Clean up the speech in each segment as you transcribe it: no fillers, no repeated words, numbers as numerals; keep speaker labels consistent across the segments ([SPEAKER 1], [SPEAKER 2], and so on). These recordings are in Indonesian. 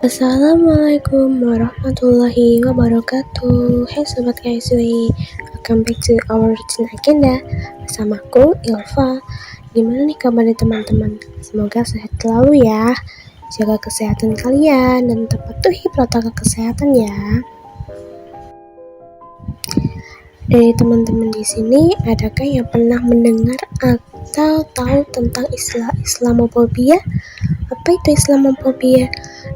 [SPEAKER 1] Assalamualaikum warahmatullahi wabarakatuh. Hai Sobat KSW, welcome back to our routine agenda bersamaku Ilva. Gimana nih kabarnya teman-teman? Semoga sehat selalu ya. Jaga kesehatan kalian dan tetap patuhi protokol kesehatan ya. Dari teman-teman di sini, adakah yang pernah mendengar atau tahu tentang istilah Islamofobia? Apa itu Islamofobia?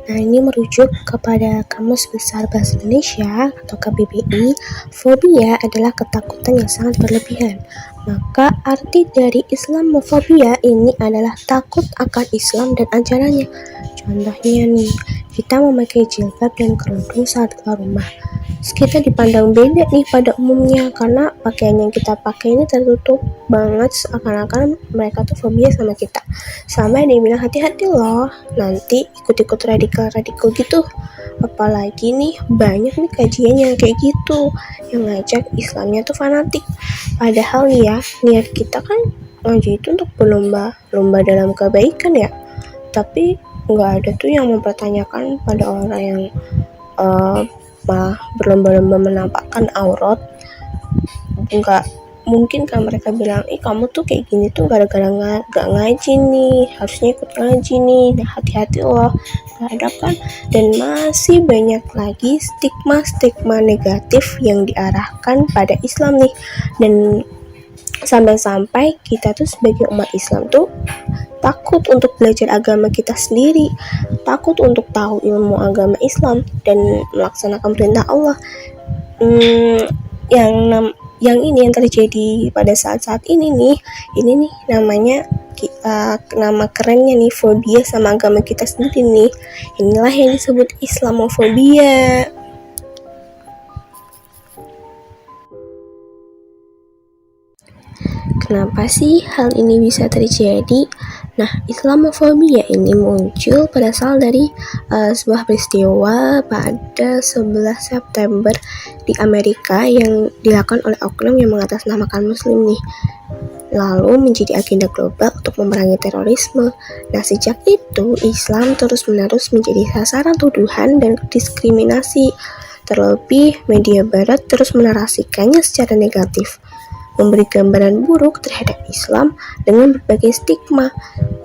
[SPEAKER 1] Nah, ini merujuk kepada Kamus Besar Bahasa Indonesia atau KBBI. Fobia adalah ketakutan yang sangat berlebihan. Maka arti dari Islamofobia ini adalah takut akan Islam dan ajarannya. Contohnya nih, kita memakai jilbab dan kerudung saat keluar rumah. Kita dipandang beda nih pada umumnya karena pakaian yang kita pakai ini tertutup banget, seakan-akan mereka tuh fobia sama kita. Sampai dia bilang hati-hati loh, nanti ikut-ikut radikal gitu. Apalagi nih banyak nih kajian yang kayak gitu, yang ngajak Islamnya tuh fanatik. Padahal nih ya, niat kita kan ngaji itu untuk berlomba dalam kebaikan ya. Tapi nggak ada tuh yang mempertanyakan pada orang yang berlomba-lomba menampakkan aurat. Nggak mungkin kan mereka bilang, kamu tuh kayak gini tuh gara-gara gak ngaji nih, harusnya ikut ngaji nih. Nah, hati-hati loh, gak ada kan. Dan masih banyak lagi stigma negatif yang diarahkan pada Islam nih. Dan sampai-sampai kita tuh sebagai umat Islam tuh takut untuk belajar agama kita sendiri, takut untuk tahu ilmu agama Islam dan melaksanakan perintah Allah. Yang ini yang terjadi pada saat ini nih namanya nama kerennya nih, fobia sama agama kita sendiri nih. Inilah yang disebut Islamofobia. Kenapa sih hal ini bisa terjadi? Nah, Islamofobia ini muncul berasal dari sebuah peristiwa pada 11 September di Amerika yang dilakukan oleh oknum yang mengatasnamakan Muslim nih, lalu menjadi agenda global untuk memerangi terorisme. Nah, sejak itu Islam terus-menerus menjadi sasaran tuduhan dan diskriminasi. Terlebih media barat terus menarasikannya secara negatif, memberi gambaran buruk terhadap Islam dengan berbagai stigma.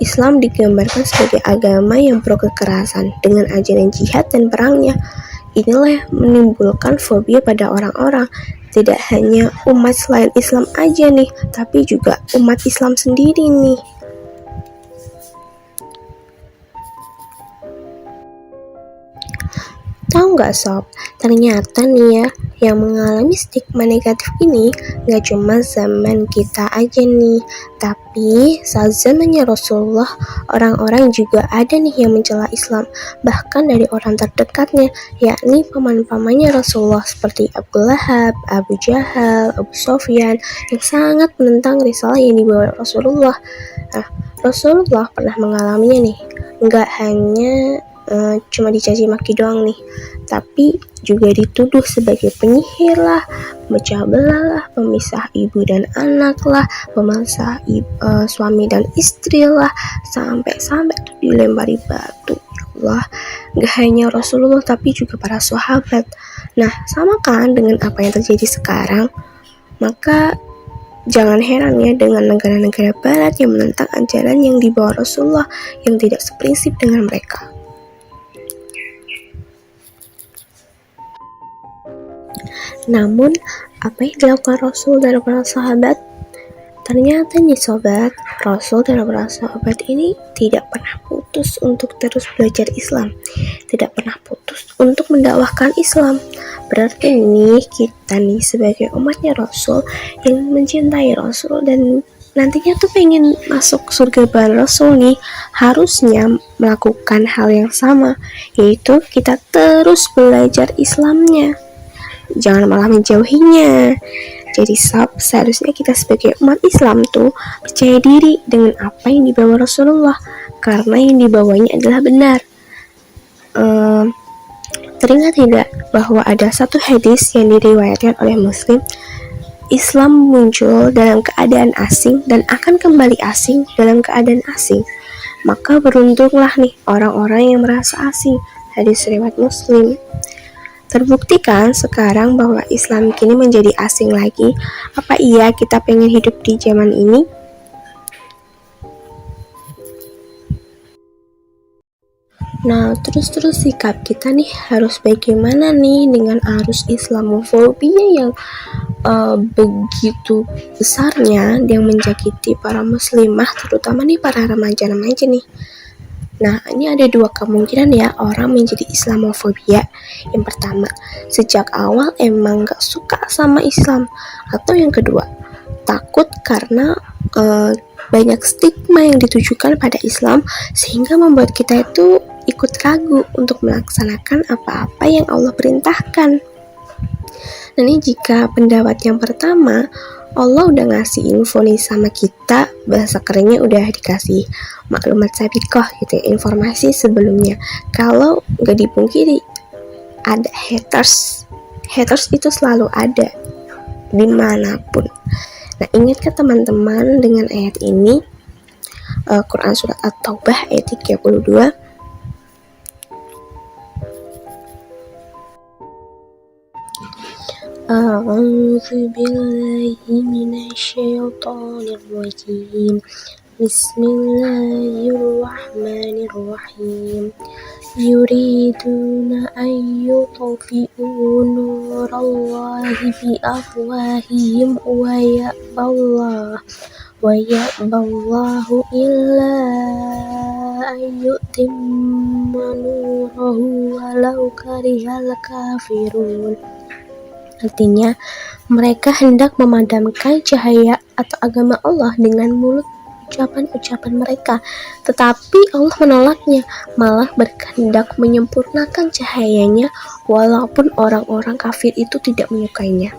[SPEAKER 1] Islam digambarkan sebagai agama yang pro kekerasan dengan ajaran jihad dan perangnya. Inilah yang menimbulkan fobia pada orang-orang. Tidak hanya umat selain Islam aja nih, tapi juga umat Islam sendiri nih. Tahu nggak sob, ternyata nih ya, yang mengalami stigma negatif ini nggak cuma zaman kita aja nih, tapi saat zamannya Rasulullah, orang-orang juga ada nih yang mencela Islam, bahkan dari orang terdekatnya, yakni paman-pamannya Rasulullah seperti Abu Lahab, Abu Jahal, Abu Sofyan, yang sangat menentang risalah yang dibawa Rasulullah. Nah, Rasulullah pernah mengalaminya nih, nggak hanya cuma dicaci maki doang nih, tapi juga dituduh sebagai penyihir lah, pemecah belah lah, pemisah ibu dan anak lah, pemisah suami dan istri lah, sampai dilempari batu. Ya Allah, gak hanya Rasulullah tapi juga para sahabat. Nah, sama kan dengan apa yang terjadi sekarang? Maka jangan heran ya dengan negara-negara barat yang menentang ajaran yang dibawa Rasulullah yang tidak seprinsip dengan mereka. Namun, apa yang dilakukan Rasul dan para sahabat? Ternyata nih sobat, Rasul dan para sahabat ini tidak pernah putus untuk terus belajar Islam, tidak pernah putus untuk mendakwahkan Islam. Berarti nih kita nih sebagai umatnya Rasul yang mencintai Rasul dan nantinya tuh pengen masuk surga bareng Rasul nih, harusnya melakukan hal yang sama, yaitu kita terus belajar Islamnya. Jangan malah menjauhinya. Jadi seharusnya kita sebagai umat Islam tuh percaya diri dengan apa yang dibawa Rasulullah, karena yang dibawanya adalah benar. Teringat tidak bahwa ada satu hadis yang diriwayatkan oleh Muslim, Islam muncul dalam keadaan asing dan akan kembali asing dalam keadaan asing. Maka beruntunglah nih orang-orang yang merasa asing, Hadis riwayat Muslim. Terbuktikan sekarang bahwa Islam kini menjadi asing lagi. Apa iya kita pengen hidup di zaman ini? Nah, terus sikap kita nih harus bagaimana nih dengan arus Islamofobia yang begitu besarnya yang menjakiti para muslimah, terutama nih para remaja-remaja nih. Nah, ini ada dua kemungkinan ya orang menjadi Islamofobia. Yang pertama, sejak awal emang gak suka sama Islam. Atau yang kedua, takut karena banyak stigma yang ditujukan pada Islam sehingga membuat kita itu ikut ragu untuk melaksanakan apa-apa yang Allah perintahkan. Nah, ini jika pendapat yang pertama, Allah udah ngasih info nih sama kita, bahasa kerennya udah dikasih maklumat sabiqah gitu ya, informasi sebelumnya. Kalau gak dipungkiri ada haters itu selalu ada dimanapun. Nah, ingatkah teman-teman dengan ayat ini, Quran surat At-Taubah ayat 32, A'udzu billahi minasyaitonir rajim. Bismillahirrahmanirrahim. Yuriduna an yutfi'u nurallahi bi afwahihim wa ya'ballahu illa an yutimma nurahu walau karihal kafirun. Artinya, mereka hendak memadamkan cahaya atau agama Allah dengan mulut ucapan-ucapan mereka, tetapi Allah menolaknya, malah berkehendak menyempurnakan cahayanya walaupun orang-orang kafir itu tidak menyukainya.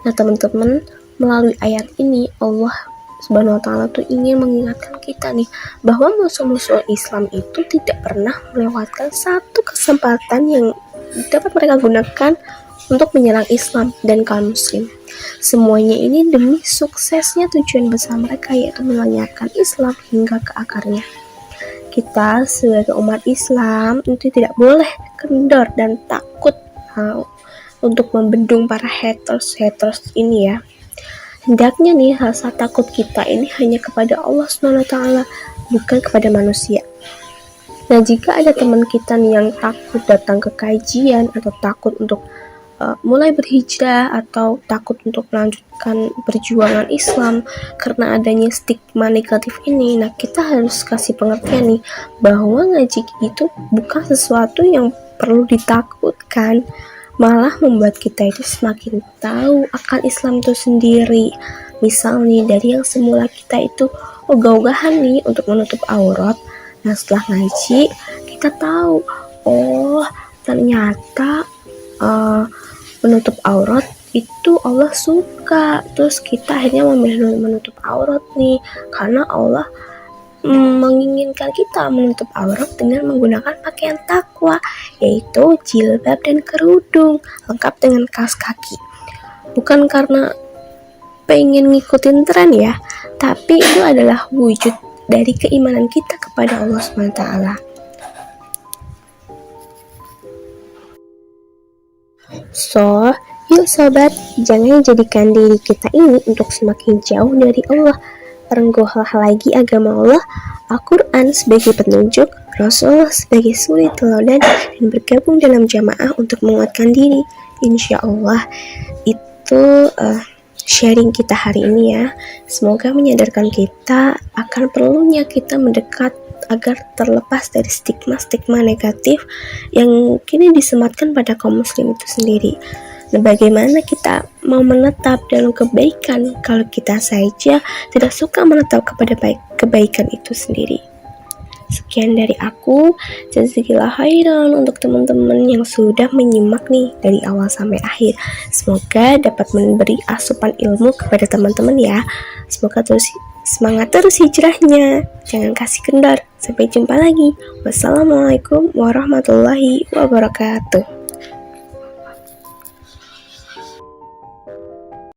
[SPEAKER 1] Nah, teman-teman, melalui ayat ini Allah Subhanahu wa ta'ala tuh ingin mengingatkan kita nih bahwa musuh-musuh Islam itu tidak pernah melewatkan satu kesempatan yang dapat mereka gunakan untuk menyerang Islam dan kaum muslim. Semuanya ini demi suksesnya tujuan besar mereka, yaitu melenyapkan Islam hingga ke akarnya. Kita sebagai umat Islam itu tidak boleh kendor dan takut untuk membendung para haters ini ya. Hendaknya nih rasa takut kita ini hanya kepada Allah SWT, bukan kepada manusia. Nah, jika ada teman kita nih yang takut datang ke kajian atau takut untuk mulai berhijrah atau takut untuk melanjutkan perjuangan Islam karena adanya stigma negatif ini, nah kita harus kasih pengertian nih bahwa ngaji itu bukan sesuatu yang perlu ditakutkan, malah membuat kita itu semakin tahu akan Islam itu sendiri. Misal nih, dari yang semula kita itu ogah-ogahan nih untuk menutup aurat, nah setelah ngaji kita tahu, oh ternyata menutup aurat itu Allah suka, terus kita akhirnya memilih menutup aurat nih karena Allah menginginkan kita menutup aurat dengan menggunakan pakaian takwa, yaitu jilbab dan kerudung lengkap dengan kaos kaki. Bukan karena pengen ngikutin tren ya, tapi itu adalah wujud dari keimanan kita kepada Allah SWT. So, yuk sobat, jangan jadikan diri kita ini untuk semakin jauh dari Allah. Renggohlah lagi agama Allah, Al-Quran sebagai petunjuk, Rasulullah sebagai suri teladan, dan bergabung dalam jamaah untuk menguatkan diri. Insya Allah, itu sharing kita hari ini ya. Semoga menyadarkan kita akan perlunya kita mendekat agar terlepas dari stigma-stigma negatif yang kini disematkan pada kaum muslim itu sendiri. Nah, bagaimana kita mau menetap dalam kebaikan kalau kita saja tidak suka menetap kepada kebaikan itu sendiri? Sekian dari aku, jazakallahu khairan untuk teman-teman yang sudah menyimak nih dari awal sampai akhir. Semoga dapat memberi asupan ilmu kepada teman-teman ya. Semoga terus semangat terus hijrahnya, jangan kasih kendor. Sampai jumpa lagi. Wassalamualaikum warahmatullahi wabarakatuh.